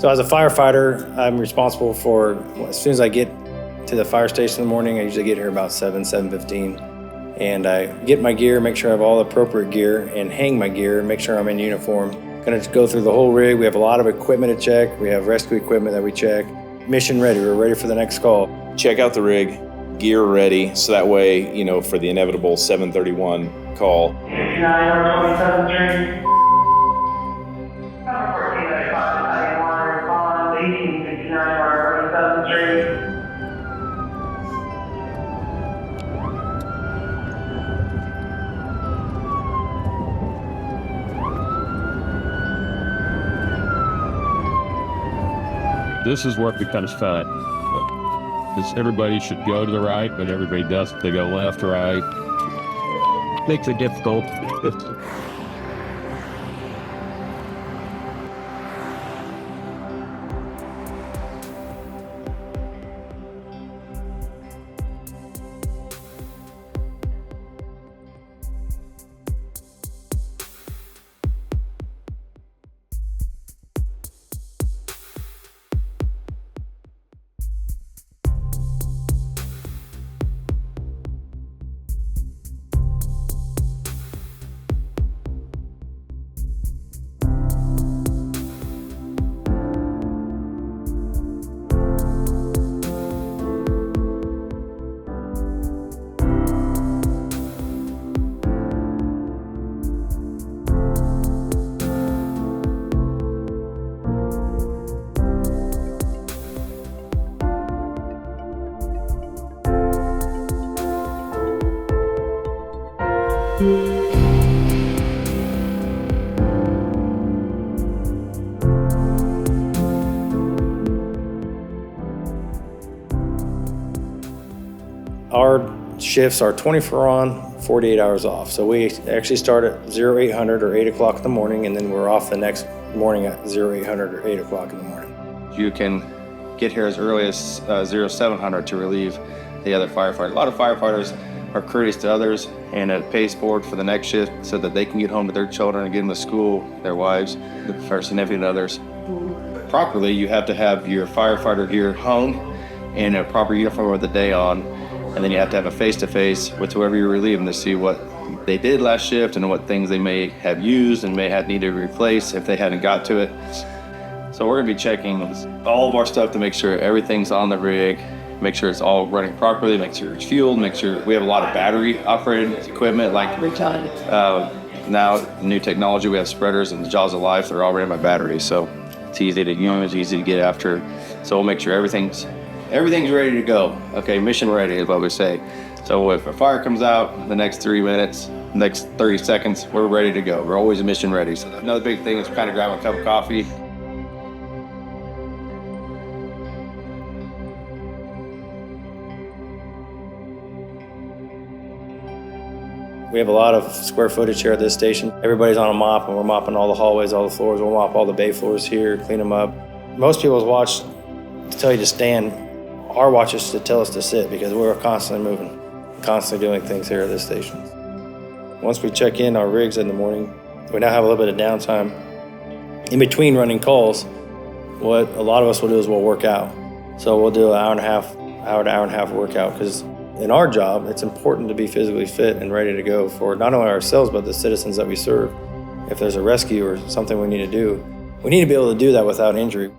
So as a firefighter, I'm responsible for, as soon as I get to the fire station in the morning, I usually get here about 7:15. And I get my gear, make sure I have all the appropriate gear, and hang my gear, make sure I'm in uniform. Gonna go through the whole rig. We have a lot of equipment to check. We have rescue equipment that we check. Mission ready, we're ready for the next call. Check out the rig, gear ready, so that way, for the inevitable 7:31 call. 69 or 27th Street. Number 1495, I want to respond, 1869 or 27th Street. This is where it becomes fun. Because everybody should go to the right, but everybody doesn't. They go left or right. Makes it difficult. Our shifts are 24 on, 48 hours off. So we actually start at 0800 or 8 o'clock in the morning, and then we're off the next morning at 0800 or 8 o'clock in the morning. You can get here as early as 0700 to relieve the other firefighter. A lot of firefighters are courteous to others and it pays forward for the next shift so that they can get home to their children and get them to school, their wives, their significant others. Properly, you have to have your firefighter gear hung and a proper uniform with the day on, and then you have to have a face-to-face with whoever you're relieving to see what they did last shift and what things they may have used and may have needed to replace if they hadn't got to it. So we're gonna be checking all of our stuff to make sure everything's on the rig, make sure it's all running properly, make sure it's fueled, make sure we have a lot of battery operated equipment like now new technology, we have spreaders and the jaws of life, they're all ran by batteries, so it's easy to use, easy to get after. So we'll make sure everything's ready to go. Okay, mission ready is what we say. So if a fire comes out, the next 3 minutes, next 30 seconds, we're ready to go. We're always mission ready. So another big thing is kind of grab a cup of coffee. We have a lot of square footage here at this station. Everybody's on a mop, and we're mopping all the hallways, all the floors. We'll mop all the bay floors here, clean them up. Most people's watch tell you to stand. Our watch is to tell us to sit because we're constantly moving, constantly doing things here at this station. Once we check in our rigs in the morning, we now have a little bit of downtime. In between running calls, what a lot of us will do is we'll work out. So we'll do an hour to hour and a half workout because in our job, it's important to be physically fit and ready to go for not only ourselves, but the citizens that we serve. If there's a rescue or something we need to do, we need to be able to do that without injury.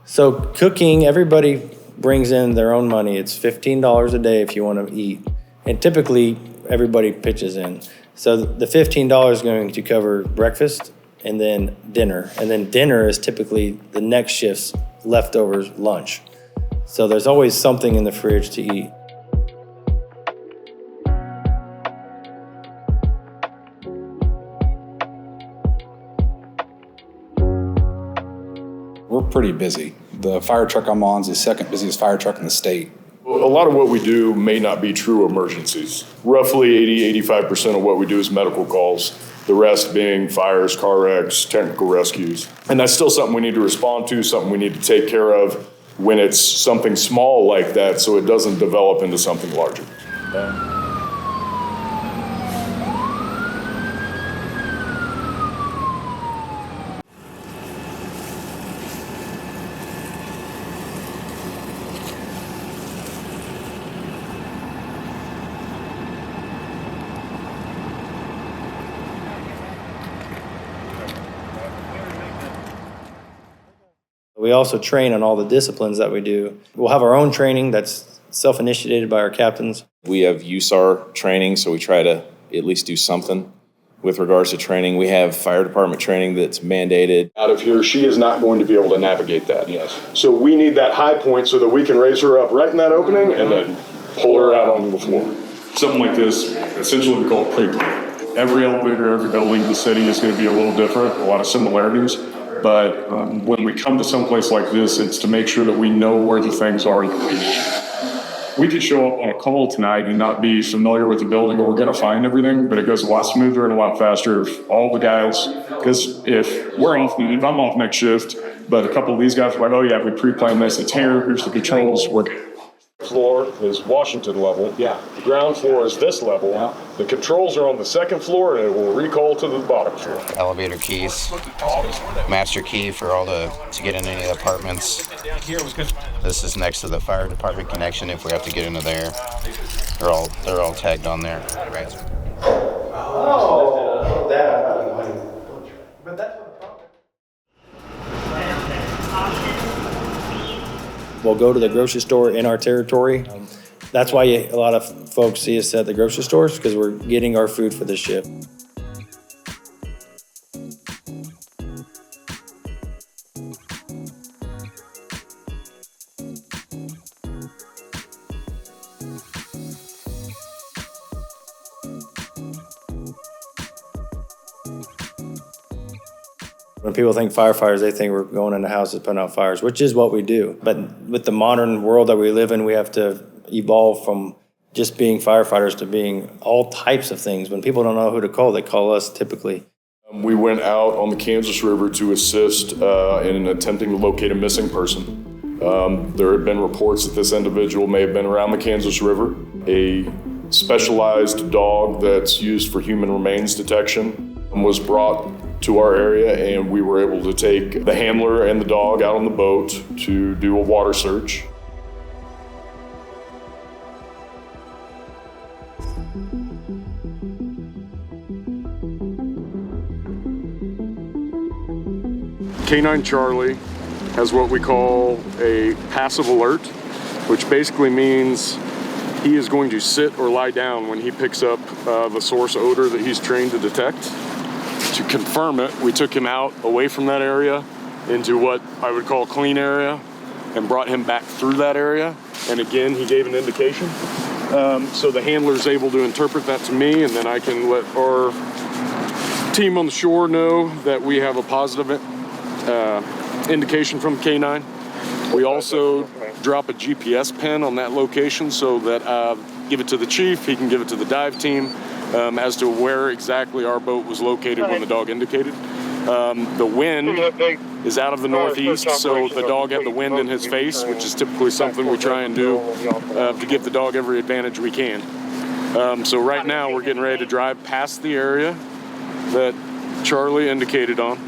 So cooking, everybody brings in their own money. It's $15 a day if you want to eat. And typically, everybody pitches in. So the $15 is going to cover breakfast and then dinner. And then dinner is typically the next shift's leftovers lunch. So there's always something in the fridge to eat. We're pretty busy. The fire truck I'm on is the second busiest fire truck in the state. A lot of what we do may not be true emergencies. Roughly 80-85% of what we do is medical calls. The rest being fires, car wrecks, technical rescues. And that's still something we need to respond to, something we need to take care of when it's something small like that so it doesn't develop into something larger. We also train on all the disciplines that we do. We'll have our own training that's self-initiated by our captains. We have USAR training, so we try to at least do something with regards to training. We have fire department training that's mandated. Out of here, she is not going to be able to navigate that. Yes. So we need that high point so that we can raise her up right in that opening and then pull her out onto the floor. Something like this, essentially we call it pre-plan. Every elevator, every building in the city is going to be a little different, a lot of similarities. But when we come to someplace like this, it's to make sure that we know where the things are that we need. We could show up on a call tonight and not be familiar with the building, or we're going to find everything, but it goes a lot smoother and a lot faster if all the guys, because if I'm off next shift, but a couple of these guys are like, oh yeah, we pre-planned this, it's here, here's the controls, we're good. Floor is Washington level. Yeah. The ground floor is this level. Yeah. The controls are on the second floor, and it will recall to the bottom floor. Elevator keys, master key for to get in any of the apartments. This is next to the fire department connection. If we have to get into there, they're all tagged on there. Right. Oh, that. But that's we'll go to the grocery store in our territory. That's why a lot of folks see us at the grocery stores, because we're getting our food for the shift. When people think firefighters, they think we're going into houses putting out fires, which is what we do. But with the modern world that we live in, we have to evolve from just being firefighters to being all types of things. When people don't know who to call, they call us typically. We went out on the Kansas River to assist in attempting to locate a missing person. There had been reports that this individual may have been around the Kansas River. A specialized dog that's used for human remains detection was brought to our area, and we were able to take the handler and the dog out on the boat to do a water search. K9 Charlie has what we call a passive alert, which basically means he is going to sit or lie down when he picks up the source odor that he's trained to detect. To confirm it, we took him out away from that area into what I would call clean area and brought him back through that area. And again, he gave an indication. So the handler's able to interpret that to me, and then I can let our team on the shore know that we have a positive indication from K9. We also drop a GPS pin on that location so that give it to the chief, he can give it to the dive team as to where exactly our boat was located when the dog indicated. The wind is out of the northeast, so the dog had the wind in his face, which is typically something we try and do to give the dog every advantage we can. So right now we're getting ready to drive past the area that Charlie indicated on.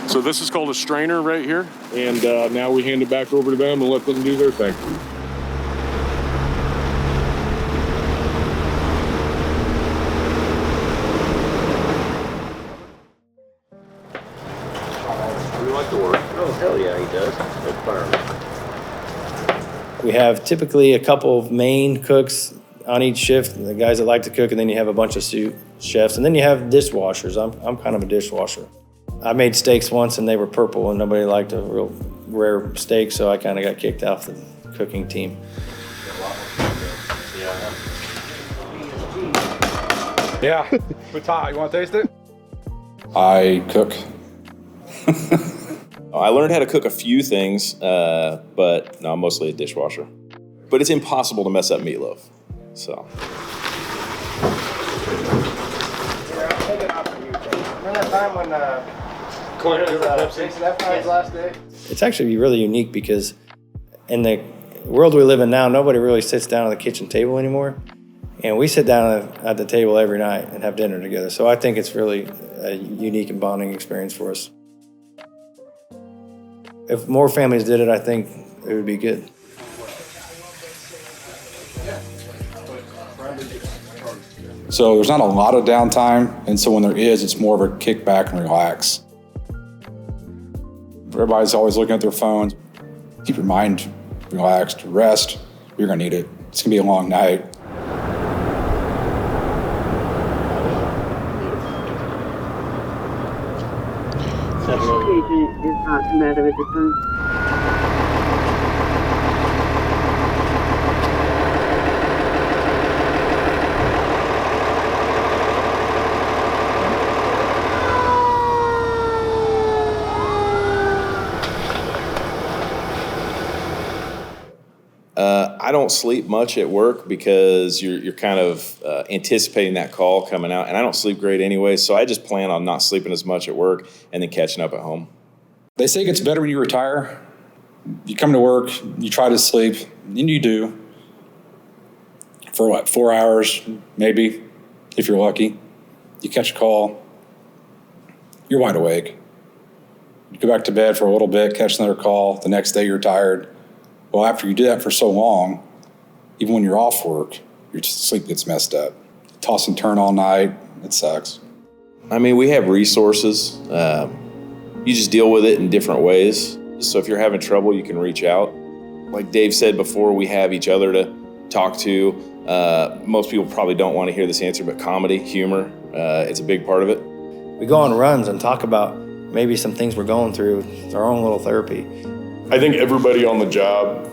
So this is called a strainer right here, and now we hand it back over to them and let them do their thing. We have typically a couple of main cooks on each shift, the guys that like to cook, and then you have a bunch of sous chefs, and then you have dishwashers. I'm kind of a dishwasher. I made steaks once and they were purple and nobody liked a real rare steak, so I kind of got kicked off the cooking team. Yeah. It's hot. You want to taste it? I cook. I learned how to cook a few things, but no, I'm mostly a dishwasher. But it's impossible to mess up meatloaf, so. Remember that time when last day? It's actually really unique because in the world we live in now, nobody really sits down at the kitchen table anymore. And we sit down at the table every night and have dinner together. So I think it's really a unique and bonding experience for us. If more families did it, I think it would be good. So there's not a lot of downtime, and so when there is, it's more of a kick back and relax. Everybody's always looking at their phones. keep your mind relaxed, rest. You're gonna need it. It's gonna be a long night. Agent is not combative at this time. I don't sleep much at work because you're kind of anticipating that call coming out, and I don't sleep great anyway, so I just plan on not sleeping as much at work and then catching up at home. They say it gets better when you retire. You come to work, you try to sleep, and you do. For what, 4 hours, maybe, if you're lucky. You catch a call, you're wide awake. You go back to bed for a little bit, catch another call, the next day you're tired. Well, after you do that for so long, even when you're off work, your sleep gets messed up. Toss and turn all night, it sucks. I mean, we have resources. You just deal with it in different ways. So if you're having trouble, you can reach out. Like Dave said before, we have each other to talk to. Most people probably don't want to hear this answer, but comedy, humor, it's a big part of it. We go on runs and talk about maybe some things we're going through. It's our own little therapy. I think everybody on the job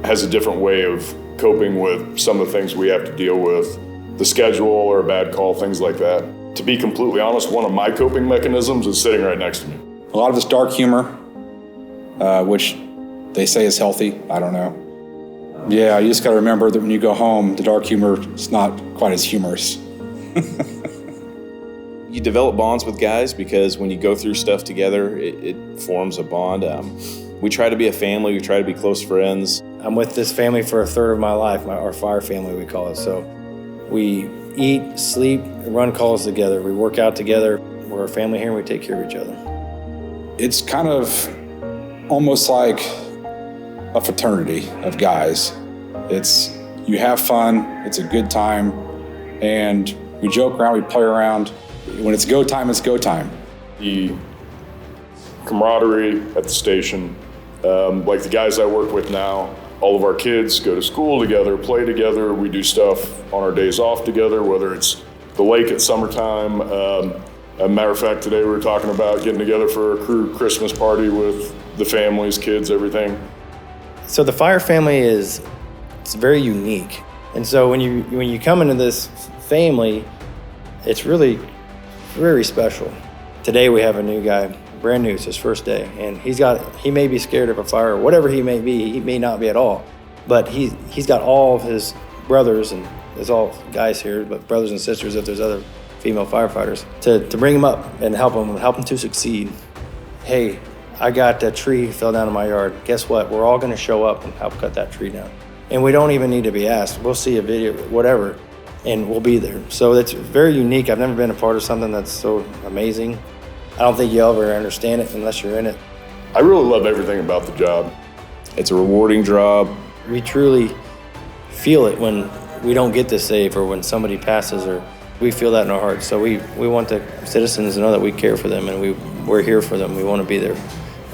has a different way of coping with some of the things we have to deal with, the schedule or a bad call, things like that. To be completely honest, one of my coping mechanisms is sitting right next to me. A lot of it's dark humor, which they say is healthy. I don't know. Yeah, you just got to remember that when you go home, the dark humor is not quite as humorous. You develop bonds with guys because when you go through stuff together, it forms a bond. We try to be a family. We try to be close friends. I'm with this family for a third of my life, our fire family, we call it. So we eat, sleep, run calls together. We work out together. We're a family here and we take care of each other. It's kind of almost like a fraternity of guys. You have fun, it's a good time, and we joke around, we play around. When it's go time, it's go time. The camaraderie at the station, like the guys I work with now, all of our kids go to school together, play together. We do stuff on our days off together, whether it's the lake at summertime. A matter of fact, today we were talking about getting together for a crew Christmas party with the families, kids, everything. So the fire family it's very unique. And so when you come into this family, it's really very special. Today we have a new guy, brand new, it's his first day, and he may be scared of a fire, or whatever he may be, he may not be at all, but he's got all of his brothers, and there's all guys here, but brothers and sisters if there's other female firefighters, to bring him up and help him to succeed. Hey, I got that tree fell down in my yard. Guess what? We're all gonna show up and help cut that tree down. And we don't even need to be asked. We'll see a video, whatever, and we'll be there. So it's very unique. I've never been a part of something that's so amazing. I don't think you'll ever understand it unless you're in it. I really love everything about the job. It's a rewarding job. We truly feel it when we don't get to save or when somebody passes, or we feel that in our hearts. So we want the citizens to know that we care for them and we're here for them. We want to be there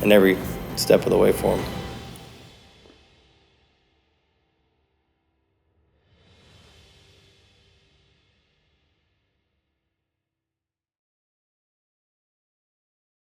in every step of the way for them.